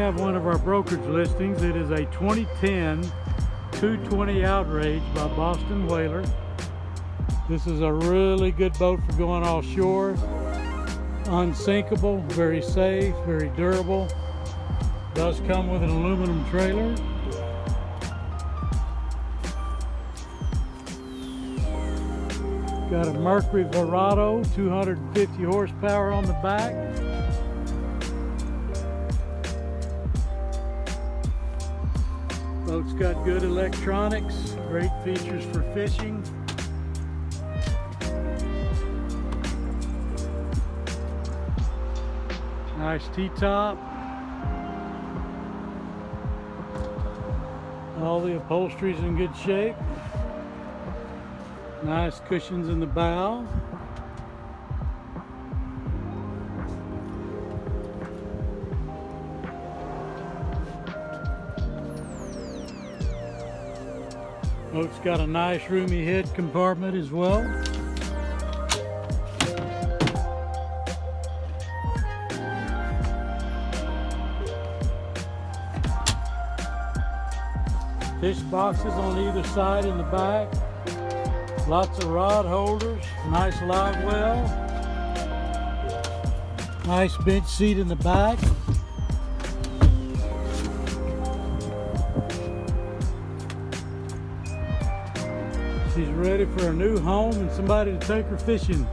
have one of our brokerage listings. It is a 2010 220 Outrage by Boston Whaler. This is a really good boat for going offshore. Unsinkable, very safe, very durable. Does come with an aluminum trailer. Got a Mercury Verado, 250 horsepower on the back. Boat's got good electronics, great features for fishing. Nice T-top. All the upholstery's in good shape. Nice cushions in the bow. Boat's got a nice roomy head compartment as well. Fish boxes on either side in the back. Lots of rod holders, nice log well. Nice bench seat in the back. She's ready for a new home and somebody to take her fishing.